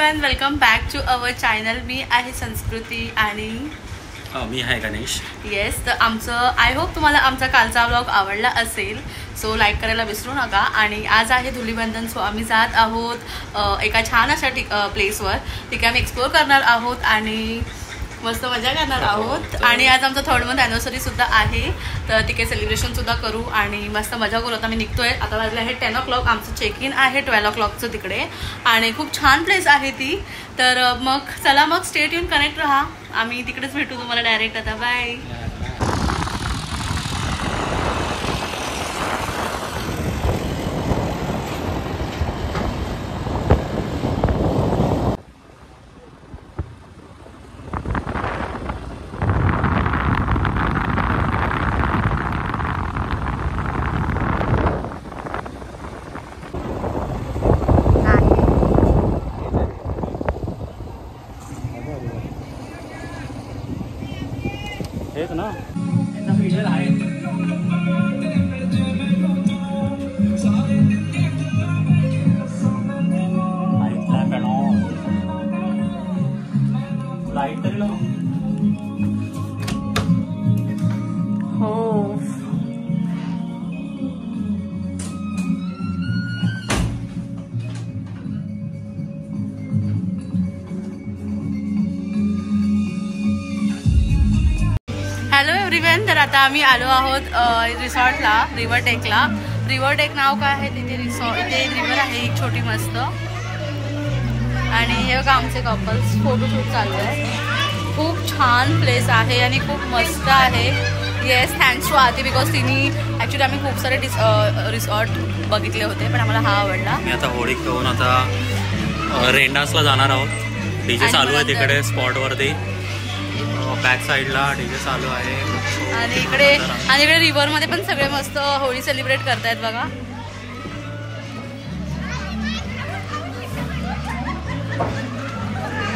Everyone, welcome back to our channel. मी आहे संस्कृती आणि मी आहे गणेश. येस, तर आमचं आय होप तुम्हाला आमचा कालचा व्लॉग आवडला असेल. सो लाईक करायला विसरू नका. आणि आज आहे धुलीवंदन. सो आम्ही जात आहोत एका छान अशा प्लेसवर. तिथे आम्ही एक्सप्लोर करणार आहोत आणि मस्त मजा करणार आहोत. आणि आज आमचं 3rd मंथ ॲनिव्हर्सरी सुद्धा आहे, तर तिथे सेलिब्रेशन सुद्धा करू आणि मस्त मजा करू. आता मी निघतोय. आता वाजले आहे 10 o'clock. आमचं चेक इन आहे 12 o'clockचं तिकडे आणि खूप छान प्लेस आहे ती. तर मग चला, मग स्टे ट्यून कनेक्ट राहा. आम्ही तिकडेच भेटू तुम्हाला डायरेक्ट. आता बाय. हेच ना लाईट तरी लाव. हो, हॅलो एव्हरीवन. तर आता आम्ही आलो आहोत रिसॉर्टला, रिव्हरटेकला. रिव्हरटेक नाव काय आहे तिथे? इथे रिव्हर आहे एक छोटी मस्त. आणि हे बघा आमचे कपल्स फोटोशूट चालू आहे. खूप छान प्लेस आहे आणि खूप मस्त आहे. Yes, thanks to Aarti, because तिने ॲक्च्युली आम्ही खूप सारे रिसॉर्ट बघितले होते पण आम्हाला हा आवडला. मी आता होळी खेळून आता रेंडासला जाणार आहोत. डीजे चालू आहे तिकडे स्पॉटवरती. बॅक साईडला डीजे चालू आहे. आणि इकडे रिव्हरमध्ये पण सगळे मस्त होळी सेलिब्रेट करतायत बघा.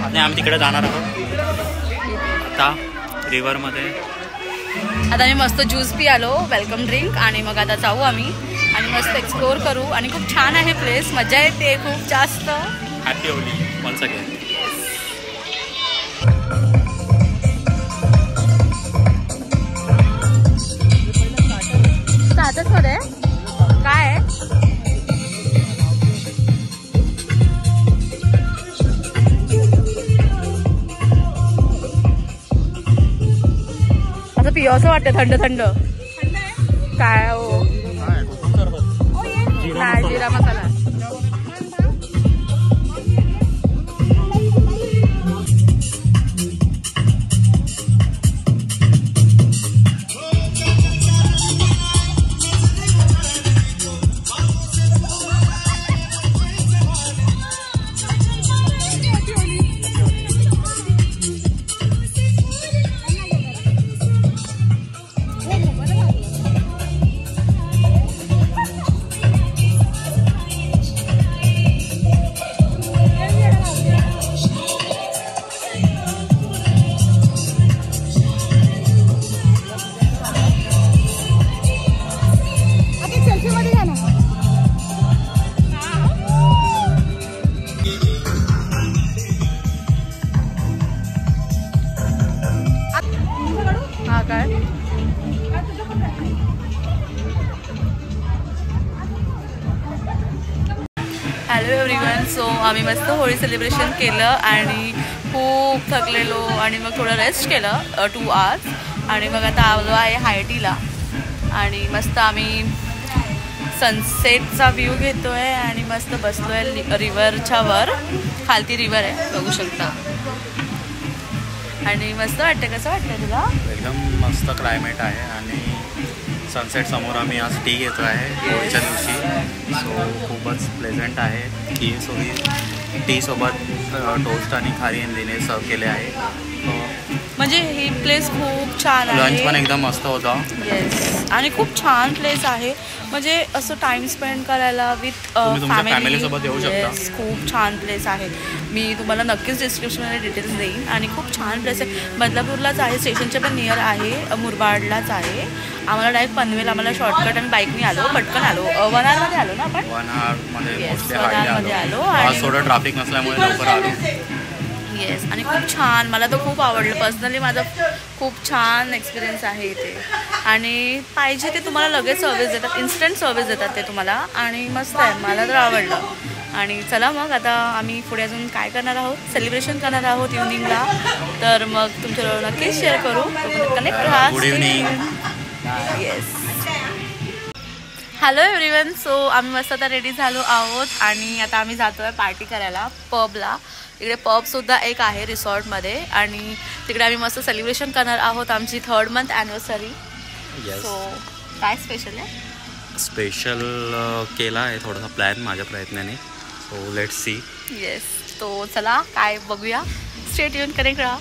आणि आम्ही तिकडे जाणार आहोत आता रिव्हरमध्ये. आता आम्ही मस्त ज्यूस पी आलो, वेलकम ड्रिंक. आणि मग आता जाऊ आम्ही आणि मस्त एक्सप्लोर करू. आणि खूप छान आहे प्लेस, मजा येते खूप जास्त. Happy Holi once again. साधंच होते काय असं पिऊ असं वाटतं थंड थंड. काय हो, नाही jeera masala. Hello everyone. So आम्ही मस्त होळी सेलिब्रेशन केलं आणि खूप थकलेलो आणि मग थोडं रेस्ट केलं 2 hours. आणि मग आता आलो आहे हायटीला आणि मस्त आम्ही सनसेटचा व्ह्यू घेतो आहे आणि मस्त बसलो आहे रिव्हरच्या वर. खालती रिव्हर आहे, बघू शकता. आणि मस्त वाटतं. कसं वाटतं तुला? एकदम मस्त क्लायमेट आहे आणि सनसेट समोर आम्ही आज टी घेतो आहे होळीच्या दिवशी. सो खूपच प्लेझंट आहे. टी सोबत टोस्ट आणि खारी अंडीने सर्व केले आहे. म्हणजे ही प्लेस खूप छान आहे. लंच पण एकदम मस्त होता. येस, आणि खूप छान प्लेस आहे. म्हणजे असं टाइम स्पेंड करायला विथ फॅमिली सोबत येऊ शकता. खूप छान प्लेस आहे. मी तुम्हाला नक्कीच डिस्क्रिप्शनमध्ये डिटेल्स देईन. आणि खूप छान प्लेस आहे. बदलापूरलाच आहे, स्टेशनच्या पण नियर आहे, मुरबाडलाच आहे. आम्हाला डायरेक्ट पनवेल, आम्हाला शॉर्टकट आणि बाईकने आलो, पटकन आलो. 1 hourमध्ये आलो ना आपण. 1 hourमध्ये येस, 1 hourमध्ये आलो. आणि थोडं ट्रॅफिक नसल्यामुळे लवकर आलो. येस, आणि खूप छान, मला तर खूप आवडलं. पर्सनली माझा खूप छान एक्सपिरियन्स आहे इथे. आणि पाहिजे ते तुम्हाला लगेच सर्व्हिस देतात, इन्स्टंट सर्व्हिस देतात ते तुम्हाला. आणि मस्त आहे, मला तर आवडलं. आणि चला मग आता आम्ही पुढे अजून काय करणार आहोत, सेलिब्रेशन करणार आहोत इव्हनिंगला. तर मग तुमच्याबरोबर नक्कीच शेअर करू. कनेक्ट राहा. Good evening. Yes, hello everyone. So आम्ही मस्त आता रेडी झालो आहोत आणि आता आम्ही जातो आहे पार्टी करायला पबला. इकडे पबसुद्धा एक आहे रिसॉर्टमध्ये आणि तिकडे आम्ही मस्त सेलिब्रेशन करणार आहोत आमची 3rd month ॲनिव्हर्सरी. सो काय स्पेशल आहे? स्पेशल केला आहे थोडासा प्लॅन माझ्या प्रयत्नाने. So let's see. येस, तो चला काय बघूया. स्टे ट्यून, कनेक्ट राहा.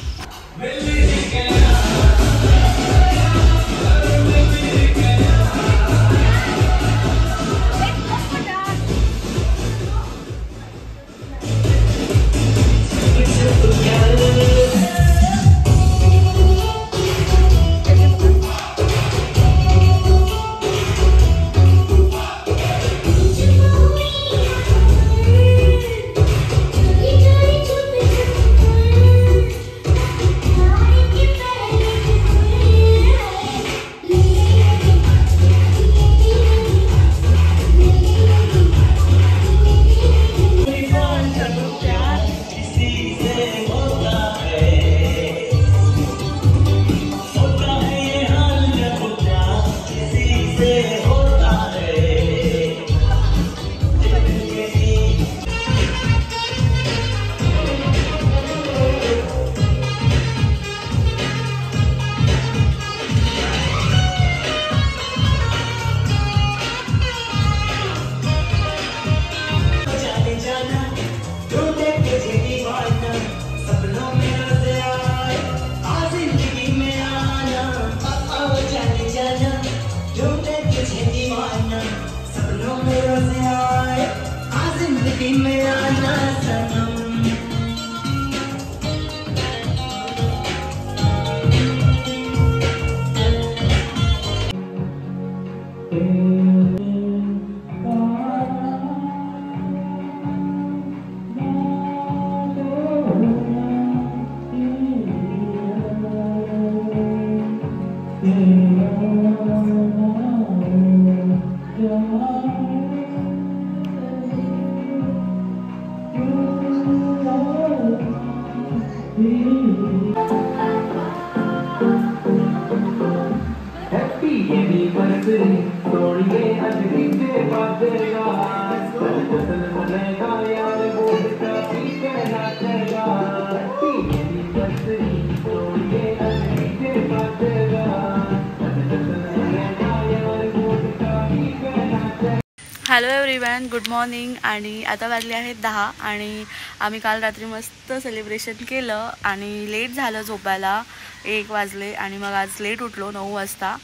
Hello everyone, good morning. आणि आता वाजले आहेत 10 आणि आम्ही काल रात्री मस्त सेलिब्रेशन केलं आणि लेट झालं झोपायला. 1 वाजले आणि मग आज लेट उठलो 9 वाजता.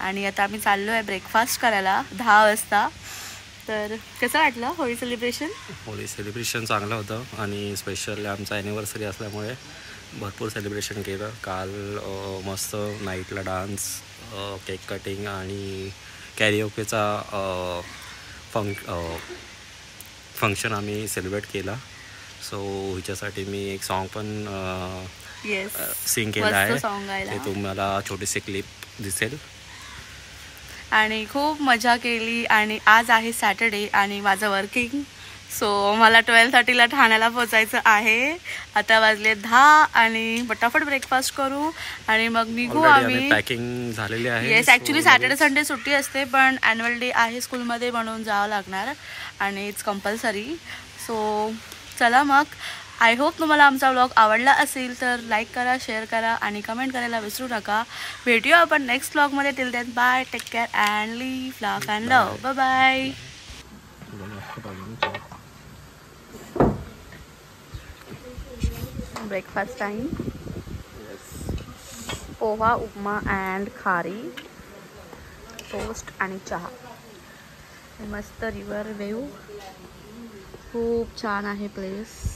आणि आता आम्ही चाललो आहे ब्रेकफास्ट करायला 10 वाजता. तर कसं वाटलं होळी सेलिब्रेशन? होळी सेलिब्रेशन चांगलं होतं आणि स्पेशल आमचा ॲनिव्हर्सरी असल्यामुळे भरपूर सेलिब्रेशन केलं. काल मस्त नाईटला डान्स, केक कटिंग आणि कॅरिओकेचा फंक्शन आम्ही सेलिब्रेट केला. सो हिच्यासाठी मी एक सॉन्ग पण सिंग केलं आहे, ते तुम्हाला छोटीशी क्लिप दिसेल. आणि खूप मजा केली. आणि आज आहे सॅटर्डे आणि माझं वर्किंग. सो मला 12:30ला ठाण्याला पोचायचं आहे. आता वाजले 10 आणि पटापट ब्रेकफास्ट करू आणि मग निघू आम्ही. पॅकिंग झालेली आहे. येस, ॲक्च्युली सॅटर्डे संडे सुट्टी असते पण ॲन्युअल डे आहे स्कूलमध्ये म्हणून जावं लागणार आणि इट्स कंपल्सरी. सो चला मग, आय होप तुम्हाला आमचा व्लॉग आवडला असेल तर लाईक करा, शेअर करा आणि कमेंट करायला विसरू नका. भेटूया आपण नेक्स्ट व्लॉगमध्ये. Till then bye, take care and live laugh and love. Bye bye. Breakfast time. Poha, upma and khari, toast आणि चहा. मस्त रिवर व्ह्यू, खूप छान आहे प्लेस.